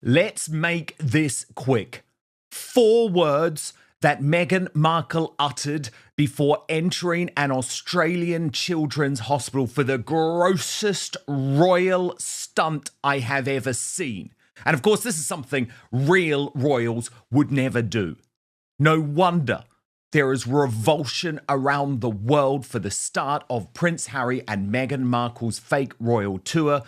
Let's make this quick. 4 words that Meghan Markle uttered before entering an Australian children's hospital for the grossest royal stunt I have ever seen. And of course, this is something real royals would never do. No wonder there is revulsion around the world for the start of Prince Harry and Meghan Markle's fake royal tour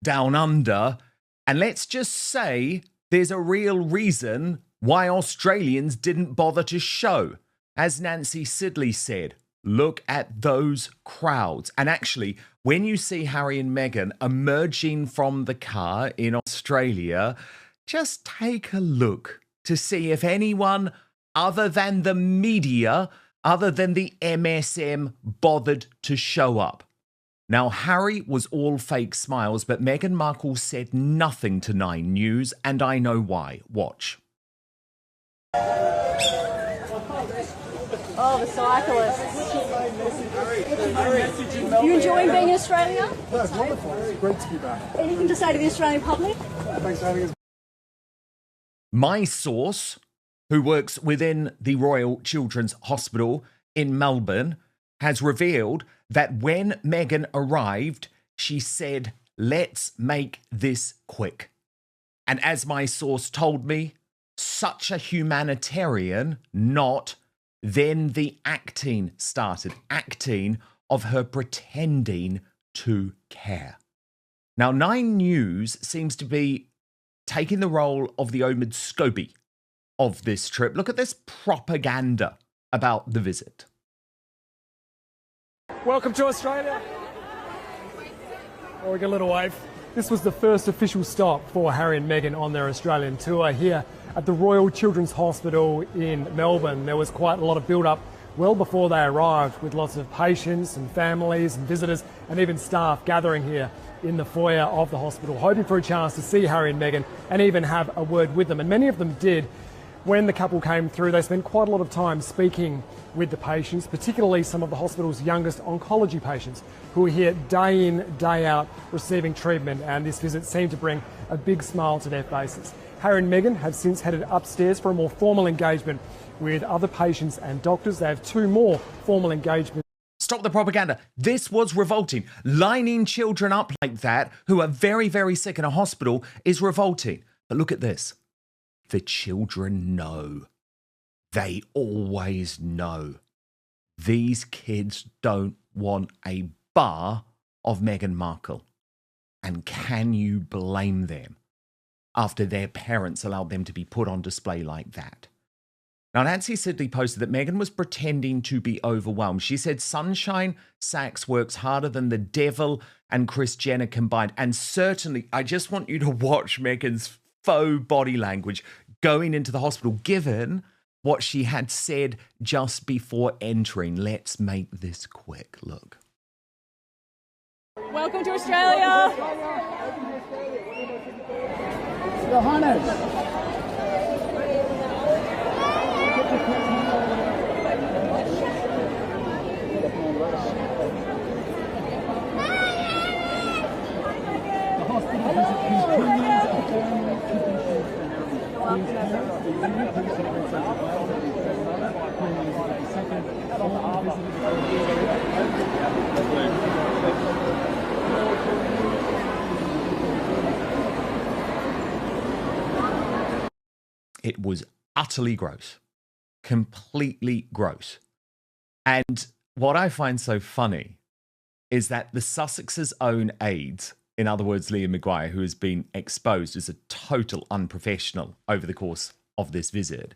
down under. And let's just say there's a real reason why Australians didn't bother to show. As Nancy Sidley said, look at those crowds. And actually, when you see Harry and Meghan emerging from the car in Australia, just take a look to see if anyone other than the media, other than the MSM, bothered to show up. Now, Harry was all fake smiles, but Meghan Markle said nothing to 9 News, and I know why. Watch. Oh, the cyclists. You enjoying being in Australia? That's wonderful. It's great to be back. Anything to say to the Australian public? Thanks for having us. My source, who works within the Royal Children's Hospital in Melbourne, has revealed that when Meghan arrived, she said, "Let's make this quick." And as my source told me, such a humanitarian, not. Then the acting started, acting of her pretending to care. Now, 9 News seems to be taking the role of the Omid Scobie of this trip. Look at this propaganda about the visit. Welcome to Australia. Oh, we got a little wave. This was the first official stop for Harry and Meghan on their Australian tour here at the Royal Children's Hospital in Melbourne. There was quite a lot of build-up well before they arrived, with lots of patients and families and visitors and even staff gathering here in the foyer of the hospital, hoping for a chance to see Harry and Meghan and even have a word with them. And many of them did. When the couple came through, they spent quite a lot of time speaking with the patients, particularly some of the hospital's youngest oncology patients who are here day in, day out receiving treatment, and this visit seemed to bring a big smile to their faces. Harry and Meghan have since headed upstairs for a more formal engagement with other patients and doctors. They have 2 more formal engagements. Stop the propaganda. This was revolting. Lining children up like that, who are very, very sick in a hospital, is revolting. But look at this. The children know. They always know. These kids don't want a bar of Meghan Markle. And can you blame them after their parents allowed them to be put on display like that? Now, Nancy Sidley posted that Meghan was pretending to be overwhelmed. She said Sunshine Sachs works harder than the devil and Kris Jenner combined. And certainly, I just want you to watch Meghan's faux body language going into the hospital, given what she had said just before entering. Let's make this quick. Look. Welcome to Australia. Your Highness. It was utterly gross, completely gross. And what I find so funny is that the Sussex's own aides, in other words, Liam Maguire, who has been exposed as a total unprofessional over the course of this visit,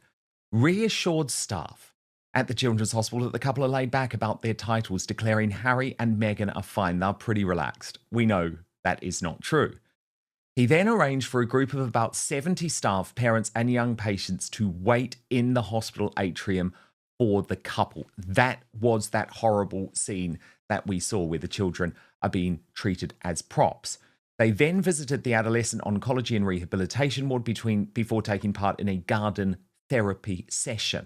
reassured staff at the Children's Hospital that the couple are laid back about their titles, declaring Harry and Meghan are fine. They're pretty relaxed. We know that is not true. He then arranged for a group of about 70 staff, parents, and young patients to wait in the hospital atrium for the couple. That was that horrible scene that we saw where the children are being treated as props. They then visited the adolescent oncology and rehabilitation ward before taking part in a garden therapy session.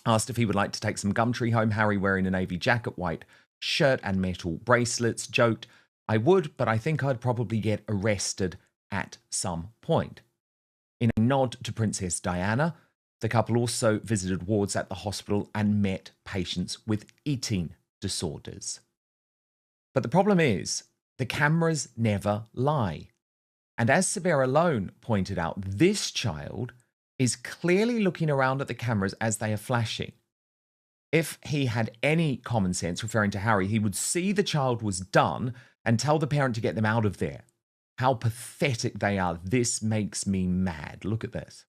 Asked if he would like to take some Gumtree home, Harry, wearing a navy jacket, white shirt and metal bracelets, joked, "I would, but I think I'd probably get arrested at some point." In a nod to Princess Diana, the couple also visited wards at the hospital and met patients with eating disorders. But the problem is, the cameras never lie. And as Sabera Lone pointed out, this child is clearly looking around at the cameras as they are flashing. If he had any common sense, referring to Harry, he would see the child was done and tell the parent to get them out of there. How pathetic they are. This makes me mad. Look at this.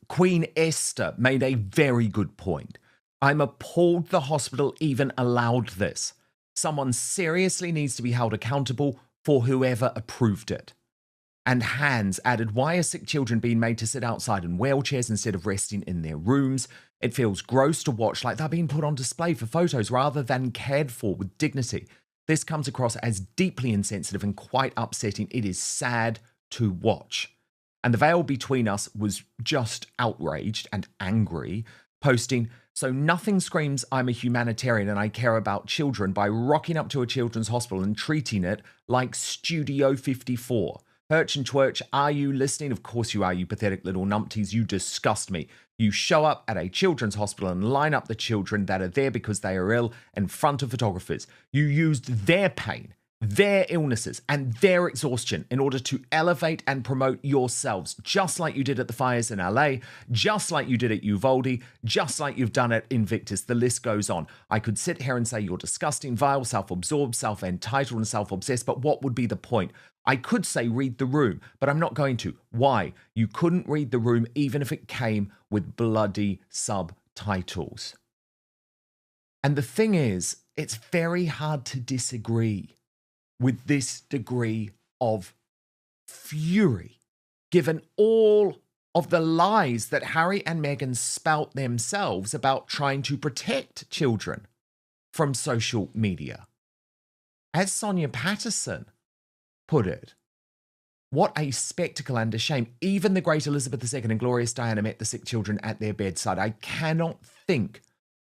Queen Esther made a very good point. I'm appalled the hospital even allowed this. Someone seriously needs to be held accountable for whoever approved it. And Hans added, why are sick children being made to sit outside in wheelchairs instead of resting in their rooms? It feels gross to watch, like they're being put on display for photos rather than cared for with dignity. This comes across as deeply insensitive and quite upsetting. It is sad to watch. And the veil between us was just outraged and angry, posting, so nothing screams I'm a humanitarian and I care about children by rocking up to a children's hospital and treating it like Studio 54. Hirch and Twerch, are you listening? Of course you are, you pathetic little numpties. You disgust me. You show up at a children's hospital and line up the children that are there because they are ill in front of photographers. You used their pain, their illnesses, and their exhaustion in order to elevate and promote yourselves, just like you did at the fires in LA, just like you did at Uvalde, just like you've done at Invictus. The list goes on. I could sit here and say you're disgusting, vile, self-absorbed, self-entitled, and self-obsessed, but what would be the point? I could say read the room, but I'm not going to. Why? You couldn't read the room even if it came with bloody subtitles. And the thing is, it's very hard to disagree with this degree of fury, given all of the lies that Harry and Meghan spout themselves about trying to protect children from social media. As Sonia Patterson put it, what a spectacle and a shame. Even the great Elizabeth II and glorious Diana met the sick children at their bedside. I cannot think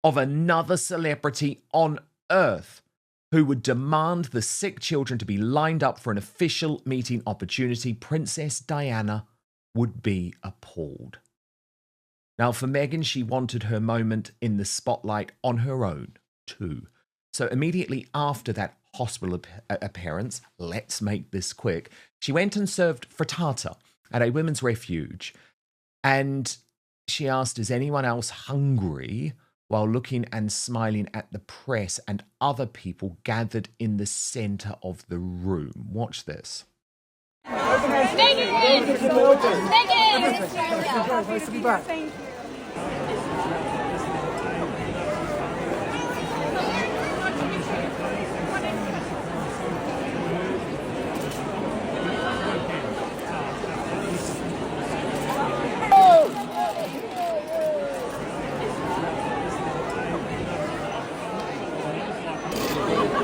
of another celebrity on earth who would demand the sick children to be lined up for an official meeting opportunity. Princess Diana would be appalled. Now, for Meghan, she wanted her moment in the spotlight on her own, too. So immediately after that hospital appearance, let's make this quick, she went and served frittata at a women's refuge. And she asked, is anyone else hungry? While looking and smiling at the press and other people gathered in the center of the room. Watch this. Meghan! Nice to be back. Thank you.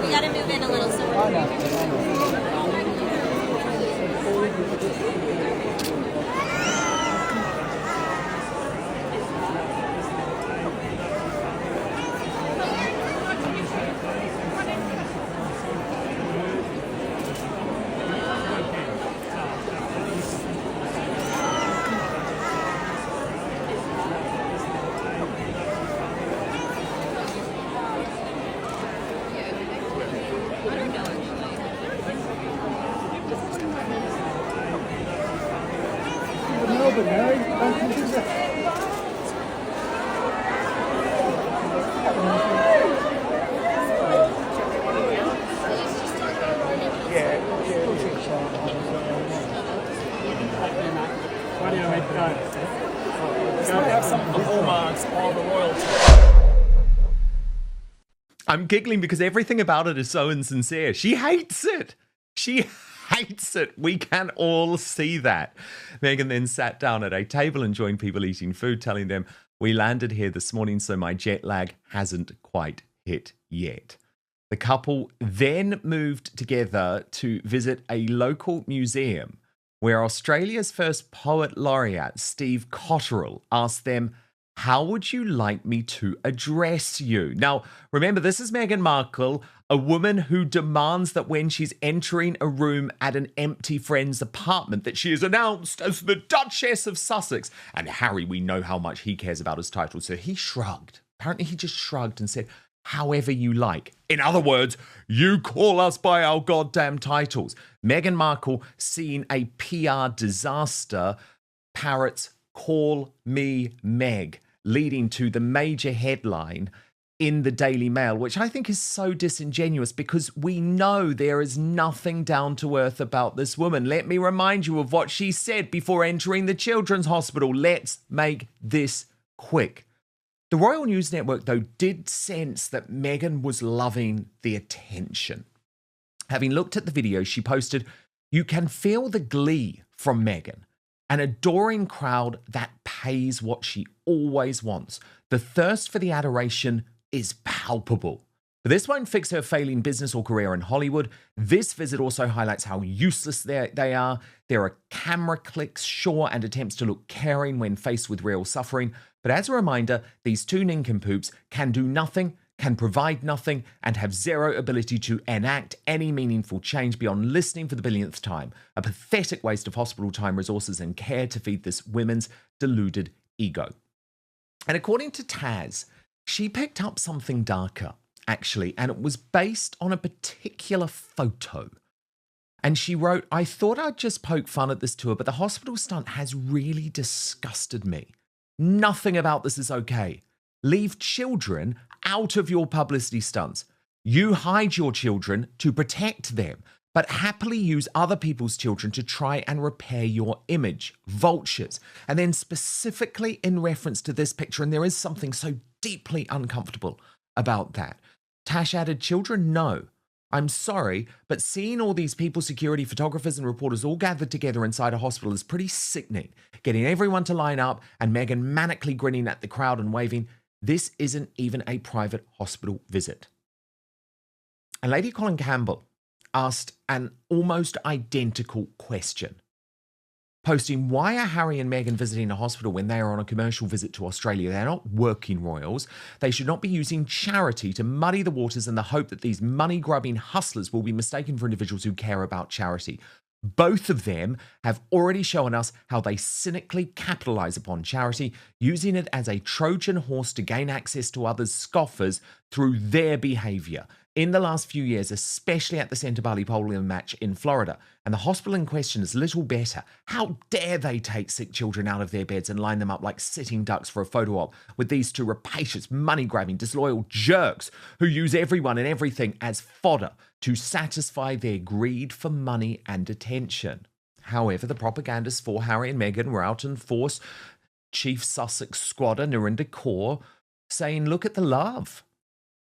We gotta move in a little so I'm giggling because everything about it is so insincere. She hates it. She hates it. We can all see that. Meghan then sat down at a table and joined people eating food, telling them, we landed here this morning, so my jet lag hasn't quite hit yet. The couple then moved together to visit a local museum where Australia's first poet laureate, Steve Cotterill, asked them, How would you like me to address you? Now, remember, this is Meghan Markle, a woman who demands that when she's entering a room at an empty friend's apartment, that she is announced as the Duchess of Sussex. And Harry, we know how much he cares about his title, so he shrugged. Apparently, he just shrugged and said, however you like. In other words, you call us by our goddamn titles. Meghan Markle, seeing a PR disaster, parrots "Call me Meg," leading to the major headline in the Daily Mail, which I think is so disingenuous because we know there is nothing down to earth about this woman. Let me remind you of what she said before entering the children's hospital. Let's make this quick. The Royal News Network, though, did sense that Meghan was loving the attention. Having looked at the video she posted, you can feel the glee from Meghan. An adoring crowd that pays what she always wants. The thirst for the adoration is palpable. But this won't fix her failing business or career in Hollywood. This visit also highlights how useless they are. There are camera clicks, sure, and attempts to look caring when faced with real suffering. But as a reminder, these two nincompoops can do nothing, can provide nothing, and have zero ability to enact any meaningful change beyond listening for the billionth time. A pathetic waste of hospital time, resources, and care to feed this women's deluded ego. And according to Taz, she picked up something darker, actually, and it was based on a particular photo. And she wrote, "I thought I'd just poke fun at this tour, but the hospital stunt has really disgusted me. Nothing about this is okay. Leave children out of your publicity stunts. You hide your children to protect them, but happily use other people's children to try and repair your image. Vultures." And then specifically in reference to this picture, and there is something so deeply uncomfortable about that. Tash added, "Children, no. I'm sorry, but seeing all these people, security, photographers, and reporters all gathered together inside a hospital is pretty sickening. Getting everyone to line up and Meghan manically grinning at the crowd and waving. This isn't even a private hospital visit." And Lady Colin Campbell asked an almost identical question, posting, "Why are Harry and Meghan visiting a hospital when they are on a commercial visit to Australia? They're not working royals. They should not be using charity to muddy the waters in the hope that these money-grubbing hustlers will be mistaken for individuals who care about charity. Both of them have already shown us how they cynically capitalize upon charity, using it as a Trojan horse to gain access to others' scoffers through their behavior. In the last few years, especially at the Centre Bali polio match in Florida, and the hospital in question is little better. How dare they take sick children out of their beds and line them up like sitting ducks for a photo op with these two rapacious, money-grabbing, disloyal jerks who use everyone and everything as fodder to satisfy their greed for money and attention." However, the propagandists for Harry and Meghan were out in force. Chief Sussex squatter Narinder Kaur saying, "Look at the love.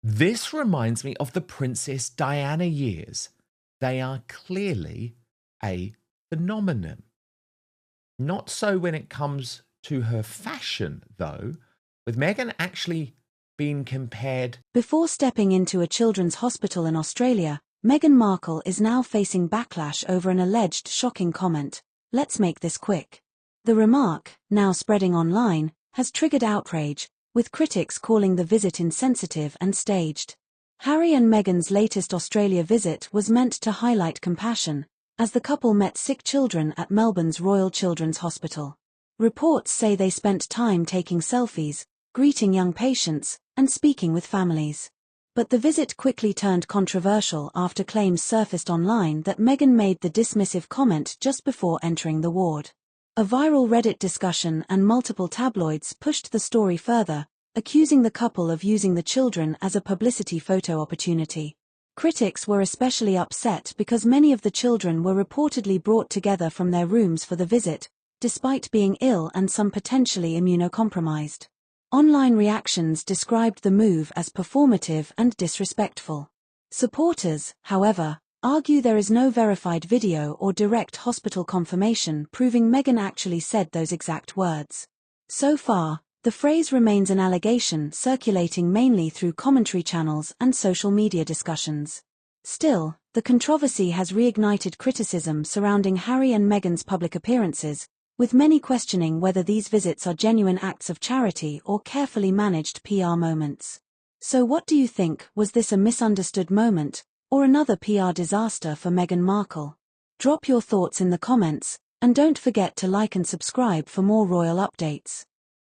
This reminds me of the Princess Diana years. They are clearly a phenomenon." Not so when it comes to her fashion, though, with Meghan actually being compared. Before stepping into a children's hospital in Australia, Meghan Markle is now facing backlash over an alleged shocking comment. Let's make this quick. The remark, now spreading online, has triggered outrage, with critics calling the visit insensitive and staged. Harry and Meghan's latest Australia visit was meant to highlight compassion, as the couple met sick children at Melbourne's Royal Children's Hospital. Reports say they spent time taking selfies, greeting young patients, and speaking with families. But the visit quickly turned controversial after claims surfaced online that Meghan made the dismissive comment just before entering the ward. A viral Reddit discussion and multiple tabloids pushed the story further, accusing the couple of using the children as a publicity photo opportunity. Critics were especially upset because many of the children were reportedly brought together from their rooms for the visit, despite being ill and some potentially immunocompromised. Online reactions described the move as performative and disrespectful. Supporters, however, argue there is no verified video or direct hospital confirmation proving Meghan actually said those exact words. So far, the phrase remains an allegation circulating mainly through commentary channels and social media discussions. Still, the controversy has reignited criticism surrounding Harry and Meghan's public appearances, with many questioning whether these visits are genuine acts of charity or carefully managed PR moments. So what do you think? Was this a misunderstood moment, or another PR disaster for Meghan Markle? Drop your thoughts in the comments, and don't forget to like and subscribe for more royal updates.